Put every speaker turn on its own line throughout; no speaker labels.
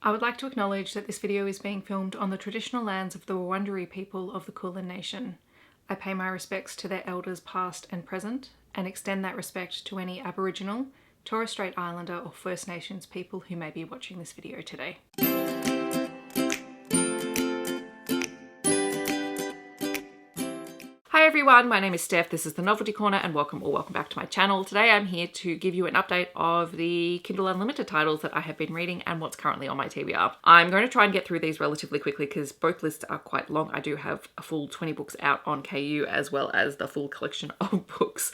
I would like to acknowledge that this video is being filmed on the traditional lands of the Wurundjeri people of the Kulin Nation. I pay my respects to their elders past and present, and extend that respect to any Aboriginal, Torres Strait Islander or First Nations people who may be watching this video today. Hi everyone, my name is Steph, this is the Novelty Corner and welcome back to my channel. Today I'm here to give you an update of the Kindle Unlimited titles that I have been reading and what's currently on my TBR. I'm going to try and get through these relatively quickly because both lists are quite long. I do have a full 20 books out on KU as well as the full collection of books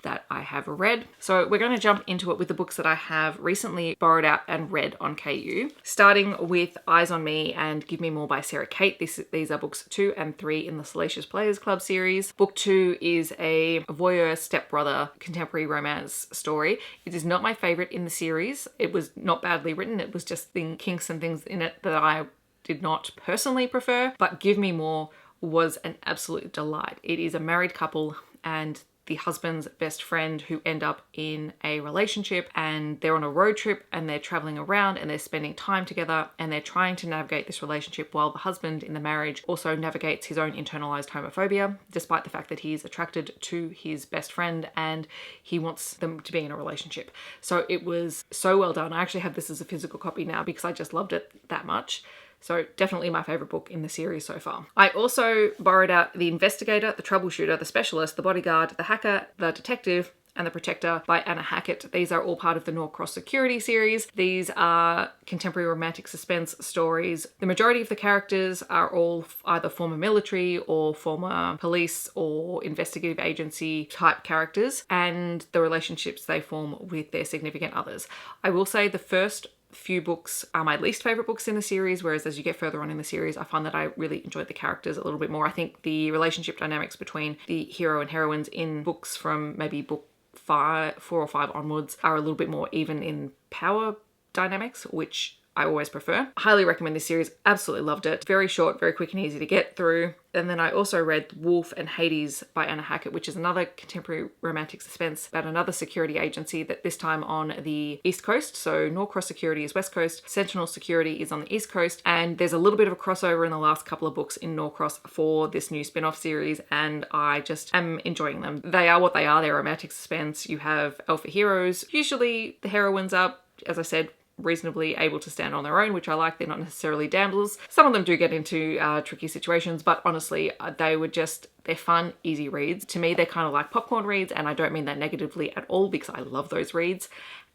that I have read. So we're going to jump into it with the books that I have recently borrowed out and read on KU. Starting with Eyes on Me and Give Me More by Sara, Cate. These are books 2 and 3 in the Salacious Players Club series. Book 2 is a voyeur stepbrother contemporary romance story. It is not my favourite in the series. It was not badly written. It was just kinks and things in it that I did not personally prefer. But Give Me More was an absolute delight. It is a married couple and the husband's best friend who end up in a relationship, and they're on a road trip and they're traveling around and they're spending time together and they're trying to navigate this relationship while the husband in the marriage also navigates his own internalized homophobia, despite the fact that he's attracted to his best friend and he wants them to be in a relationship. So it was so well done. I actually have this as a physical copy now because I just loved it that much. So definitely my favourite book in the series so far. I also borrowed out The Investigator, The Troubleshooter, The Specialist, The Bodyguard, The Hacker, The Detective, and The Protector by Anna Hackett. These are all part of the Norcross Security series. These are contemporary romantic suspense stories. The majority of the characters are all either former military or former police or investigative agency type characters, and the relationships they form with their significant others. I will say the first few books are my least favorite books in the series, whereas as you get further on in the series I find that I really enjoyed the characters a little bit more. I think the relationship dynamics between the hero and heroines in books from maybe book 4 or 5 onwards are a little bit more even in power dynamics, which I always prefer. Highly recommend this series, absolutely loved it. Very short, very quick and easy to get through. And then I also read Wolf and Hades by Anna Hackett, which is another contemporary romantic suspense about another security agency that this time on the East Coast. So Norcross Security is West Coast, Sentinel Security is on the East Coast, and there's a little bit of a crossover in the last couple of books in Norcross for this new spin-off series, and I just am enjoying them. They are what they are, they're romantic suspense. You have alpha heroes. Usually the heroines are, as I said, reasonably able to stand on their own, which I like. They're not necessarily damsels. Some of them do get into tricky situations, but honestly, they're fun, easy reads. To me, they're kind of like popcorn reads, and I don't mean that negatively at all because I love those reads.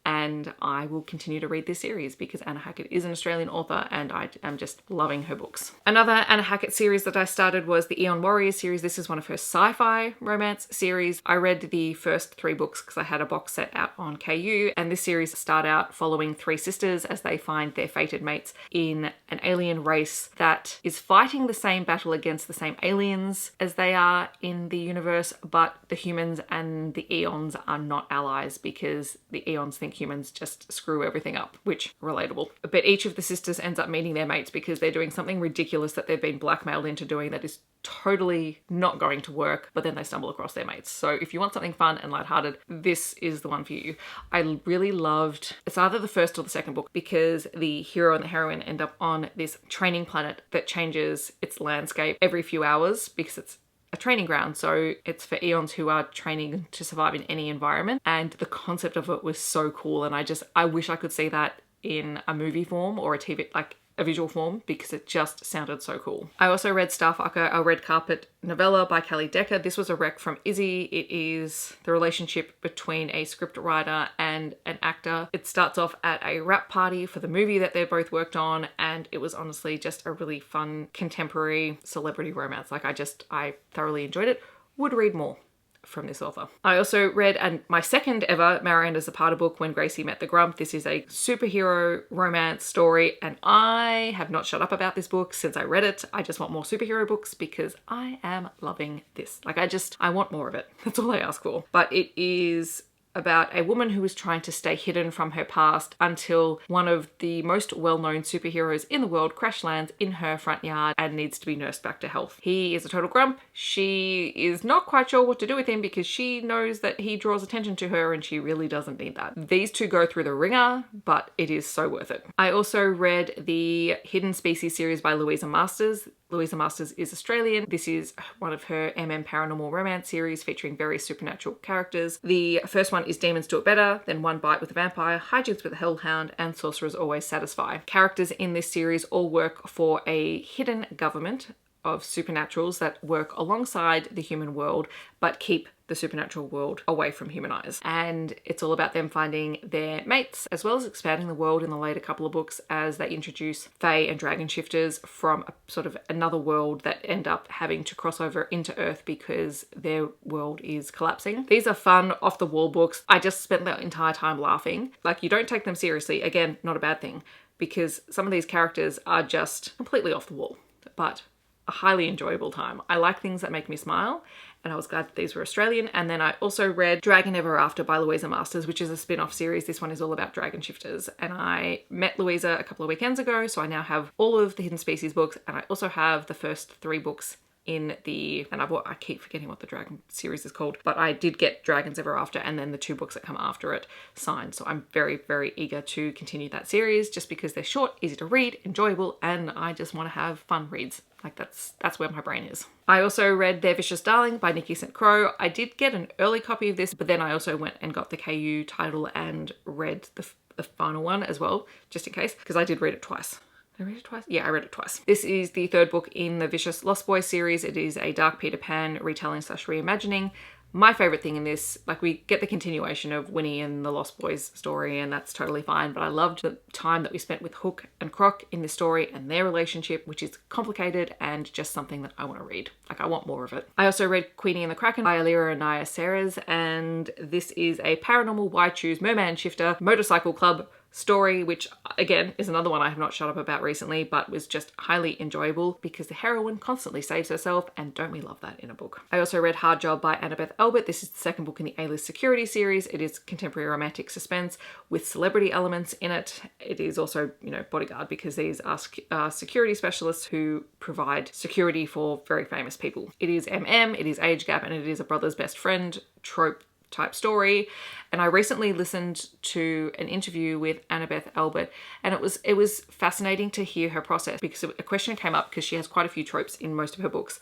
And I will continue to read this series because Anna Hackett is an Australian author and I am just loving her books. Another Anna Hackett series that I started was the Aeon Warriors series. This is one of her sci-fi romance series. I read the first 3 books because I had a box set out on KU, and this series start out following 3 sisters as they find their fated mates in an alien race that is fighting the same battle against the same aliens as they are in the universe, but the humans and the Aeons are not allies because the Aeons think humans just screw everything up, which relatable. But each of the sisters ends up meeting their mates because they're doing something ridiculous that they've been blackmailed into doing that is totally not going to work, but then they stumble across their mates. So if you want something fun and lighthearted, this is the one for you. I really loved, it's either the first or the second book, because the hero and the heroine end up on this training planet that changes its landscape every few hours because it's a training ground. So it's for Aeons who are training to survive in any environment. And the concept of it was so cool. And I wish I could see that in a movie form or a TV, like a visual form, because it just sounded so cool. I also read Starf, a red carpet novella by Kelly Decker. This was a rec from Izzy. It is the relationship between a script writer and an actor. It starts off at a wrap party for the movie that they both worked on, and it was honestly just a really fun contemporary celebrity romance. I thoroughly enjoyed it. Would read more from this author. I also read my second ever Mariana Zapata book, When Gracie Met the Grump. This is a superhero romance story, and I have not shut up about this book since I read it. I just want more superhero books because I am loving this. I want more of it. That's all I ask for. But it is about a woman who is trying to stay hidden from her past until one of the most well-known superheroes in the world crash lands in her front yard and needs to be nursed back to health. He is a total grump. She is not quite sure what to do with him because she knows that he draws attention to her and she really doesn't need that. These two go through the ringer, but it is so worth it. I also read the Hidden Species series by Louisa Masters. Louisa Masters is Australian. This is one of her paranormal romance series featuring various supernatural characters. The first one is Demons Do It Better, then One Bite with a Vampire, Hijinks with a Hellhound, and Sorcerers Always Satisfy. Characters in this series all work for a hidden government of supernaturals that work alongside the human world but keep the supernatural world away from human eyes. And it's all about them finding their mates, as well as expanding the world in the later couple of books as they introduce fae and dragon shifters from a sort of another world that end up having to cross over into Earth because their world is collapsing. These are fun, off-the-wall books. I just spent the entire time laughing. Like, you don't take them seriously. Again, not a bad thing, because some of these characters are just completely off the wall, but a highly enjoyable time. I like things that make me smile, and I was glad that these were Australian. And then I also read Dragon Ever After by Louisa Masters, which is a spin-off series. This one is all about dragon shifters. And I met Louisa a couple of weekends ago, so I now have all of the Hidden Species books, and I also have the first 3 books in the, and I keep forgetting what the dragon series is called, but I did get Dragons Ever After and then the 2 books that come after it signed. So I'm very, very eager to continue that series just because they're short, easy to read, enjoyable, and I just want to have fun reads. Like, that's where my brain is. I also read Their Vicious Darling by Nikki St. Crow. I did get an early copy of this, but then I also went and got the KU title and read the final one as well, just in case, because I did read it twice. Did I read it twice? Yeah, I read it twice. This is the 3rd book in the Vicious Lost Boys series. It is a Dark Peter Pan retelling / reimagining. My favorite thing in this, like, we get the continuation of Winnie and the Lost Boys story, and that's totally fine, but I loved the time that we spent with Hook and Croc in this story and their relationship, which is complicated and just something that I want to read. Like, I want more of it. I also read Queenie and the Kraken by Alira and Naya Serres, and this is a paranormal Why Choose Merman Shifter motorcycle club story, which again is another one I have not shut up about recently, but was just highly enjoyable because the heroine constantly saves herself, and don't we love that in a book. I also read Hard Job by Annabeth Albert. This is the 2nd book in the A-List Security series. It is contemporary romantic suspense with celebrity elements in it. It is also, Bodyguard, because these are security specialists who provide security for very famous people. It is it is age gap, and it is a brother's best friend trope type story. And I recently listened to an interview with Annabeth Albert, and it was fascinating to hear her process, because a question came up because she has quite a few tropes in most of her books,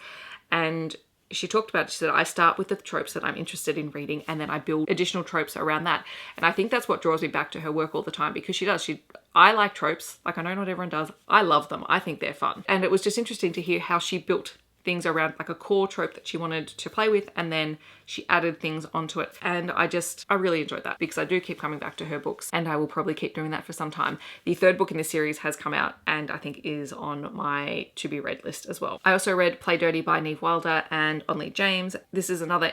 and she talked about, she said, I start with the tropes that I'm interested in reading, and then I build additional tropes around that. And I think that's what draws me back to her work all the time, because I like tropes. Like, I know not everyone does. I love them. I think they're fun. And it was just interesting to hear how she built things around like a core trope that she wanted to play with, and then she added things onto it. And I really enjoyed that, because I do keep coming back to her books, and I will probably keep doing that for some time. The 3rd book in this series has come out and I think is on my to be read list as well. I also read Play Dirty by Neve Wilder and Onley James. This is another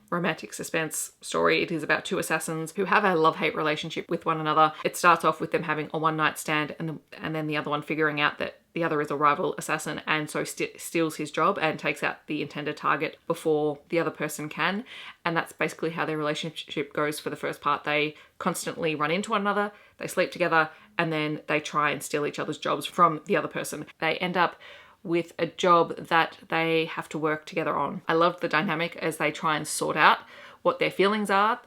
romantic suspense story. It is about 2 assassins who have a love-hate relationship with one another. It starts off with them having a one-night stand, and then the other one figuring out that the other is a rival assassin, and so steals his job and takes out the intended target before the other person can. And that's basically how their relationship goes for the first part. They constantly run into one another, they sleep together, and then they try and steal each other's jobs from the other person. They end up with a job that they have to work together on. I loved the dynamic as they try and sort out what their feelings are,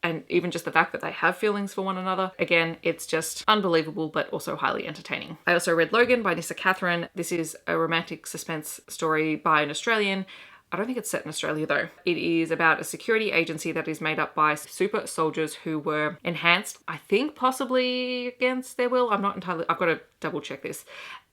and even just the fact that they have feelings for one another. Again, it's just unbelievable, but also highly entertaining. I also read Logan by Nissa Catherine. This is a romantic suspense story by an Australian. I don't think it's set in Australia though. It is about a security agency that is made up by super soldiers who were enhanced, I think possibly against their will. I've got to double check this.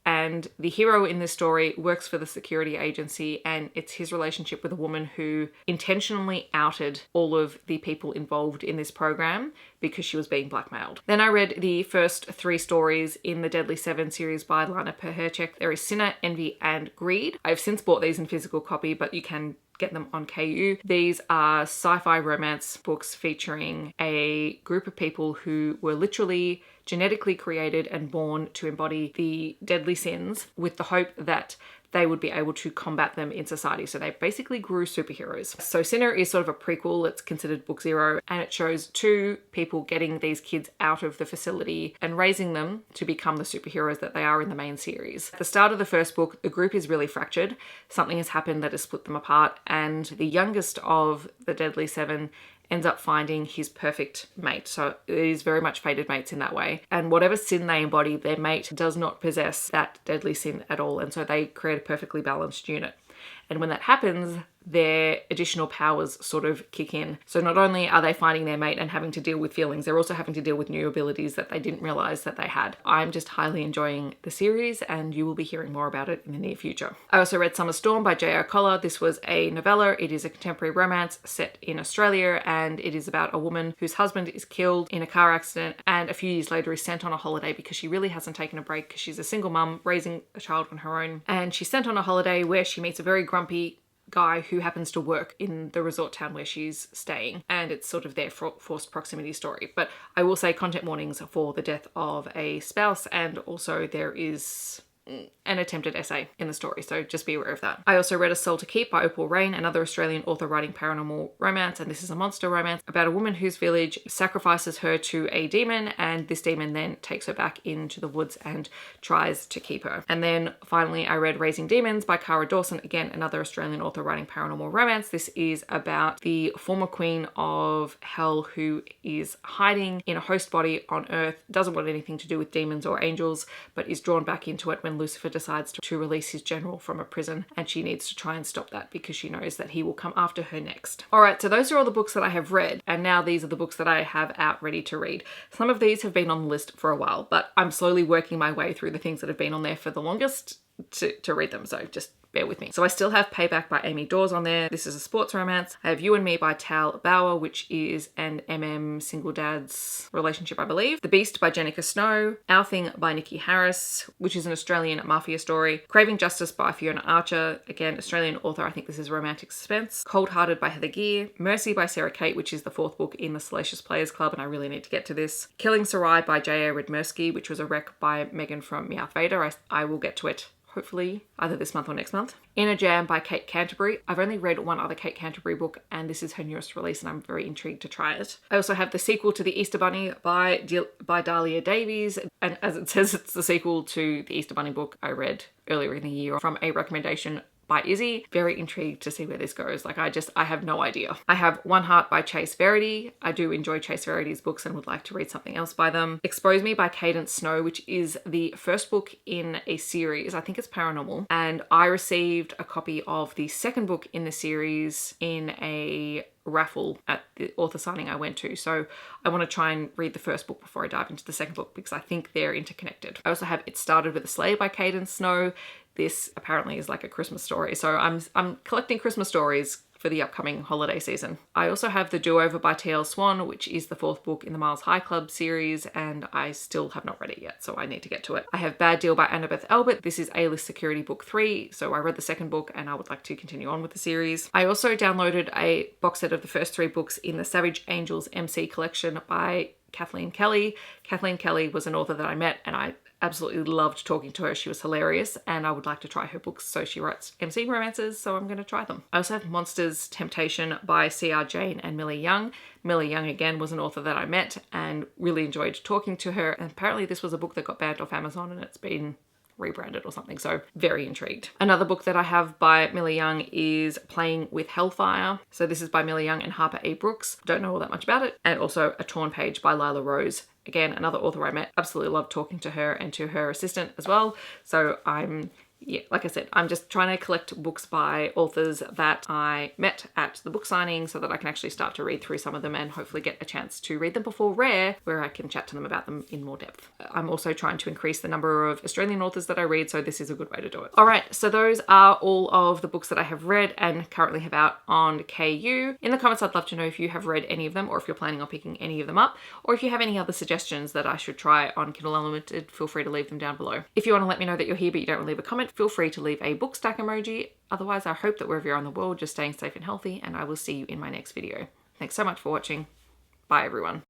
And the hero in this story works for the security agency, and it's his relationship with a woman who intentionally outed all of the people involved in this program because she was being blackmailed. Then I read the first 3 stories in the Deadly 7 series by Lana Perherchek. There is Sinner, Envy, and Greed. I've since bought these in physical copy, but you can get them on KU. These are sci-fi romance books featuring a group of people who were literally genetically created and born to embody the deadly sins, with the hope that they would be able to combat them in society. So they basically grew superheroes. So Sinner is sort of a prequel. It's considered book 0, and it shows 2 people getting these kids out of the facility and raising them to become the superheroes that they are in the main series. At the start of the first book, the group is really fractured. Something has happened that has split them apart, and the youngest of the Deadly 7 ends up finding his perfect mate. So it is very much fated mates in that way. And whatever sin they embody, their mate does not possess that deadly sin at all. And so they create a perfectly balanced unit. And when that happens, their additional powers sort of kick in. So not only are they finding their mate and having to deal with feelings, they're also having to deal with new abilities that they didn't realize that they had. I'm just highly enjoying the series, and you will be hearing more about it in the near future. I also read Summer Storm by J.R. Collar. This was a novella. It is a contemporary romance set in Australia, and it is about a woman whose husband is killed in a car accident, and a few years later is sent on a holiday because she really hasn't taken a break because she's a single mum raising a child on her own. And she's sent on a holiday where she meets a very grumpy guy who happens to work in the resort town where she's staying, and it's sort of their forced proximity story. But I will say content warnings for the death of a spouse, and also there is an attempted essay in the story, so just be aware of that. I also read A Soul to Keep by Opal Rain, another Australian author writing paranormal romance, and this is a monster romance about a woman whose village sacrifices her to a demon, and this demon then takes her back into the woods and tries to keep her. And then finally I read Raising Demons by Cara Dawson, again another Australian author writing paranormal romance. This is about the former queen of hell who is hiding in a host body on earth, doesn't want anything to do with demons or angels, but is drawn back into it when Lucifer decides to release his general from a prison, and she needs to try and stop that because she knows that he will come after her next. Alright, so those are all the books that I have read, and now these are the books that I have out ready to read. Some of these have been on the list for a while, but I'm slowly working my way through the things that have been on there for the longest to read them, so just bear with me. So I still have Payback by Amy Dawes on there. This is a sports romance. I have You and Me by Tal Bauer, which is an single dad's relationship, I believe. The Beast by Jenica Snow. Our Thing by Nikki Harris, which is an Australian mafia story. Craving Justice by Fiona Archer, again Australian author. I think this is romantic suspense. Cold Hearted by Heather Gear. Mercy by Sarah Cate, which is the 4th book in the Salacious Players Club, and I really need to get to this. Killing Sarai by J.A. Redmersky, which was a rec by Megan from Meowth Vader. I will get to it hopefully either this month or next month. Inner Jam by Cate Canterbury. I've only read one other Cate Canterbury book, and this is her newest release, and I'm very intrigued to try it. I also have the sequel to The Easter Bunny by Dahlia Davies, and as it says, it's the sequel to the Easter Bunny book I read earlier in the year from a recommendation by Izzy. Very intrigued to see where this goes. Like I have no idea. I have One Heart by Chase Verity. I do enjoy Chase Verity's books and would like to read something else by them. Expose Me by Cadence Snow, which is the first book in a series. I think it's paranormal. And I received a copy of the second book in the series in a raffle at the author signing I went to. So I want to try and read the first book before I dive into the second book because I think they're interconnected. I also have It Started with a Sleigh by Cadence Snow. This apparently is like a Christmas story. So I'm collecting Christmas stories for the upcoming holiday season. I also have The Do-Over by T.L. Swan, which is the 4th book in the Miles High Club series, and I still have not read it yet, so I need to get to it. I have Bad Deal by Annabeth Albert. This is A-List Security book 3, so I read the second book and I would like to continue on with the series. I also downloaded a box set of the first 3 books in the Savage Angels MC collection by Kathleen Kelly. Kathleen Kelly was an author that I met, and I absolutely loved talking to her. She was hilarious, and I would like to try her books. So she writes MC romances, so I'm going to try them. I also have Monsters Temptation by C.R. Jane and Millie Young. Millie Young, again, was an author that I met and really enjoyed talking to her. And apparently this was a book that got banned off Amazon, and it's been rebranded or something, so very intrigued. Another book that I have by Millie Young is Playing with Hellfire. So this is by Millie Young and Harper A. Brooks. Don't know all that much about it. And also A Torn Page by Lila Rose. Again, another author I met. Absolutely loved talking to her and to her assistant as well. So yeah, like I said, I'm just trying to collect books by authors that I met at the book signing so that I can actually start to read through some of them and hopefully get a chance to read them before Rare, where I can chat to them about them in more depth. I'm also trying to increase the number of Australian authors that I read, so this is a good way to do it. All right, so those are all of the books that I have read and currently have out on KU. In the comments, I'd love to know if you have read any of them, or if you're planning on picking any of them up, or if you have any other suggestions that I should try on Kindle Unlimited, feel free to leave them down below. If you want to let me know that you're here but you don't want to leave a comment, feel free to leave a book stack emoji. Otherwise, I hope that wherever you're in the world, you're staying safe and healthy, and I will see you in my next video. Thanks so much for watching. Bye, everyone.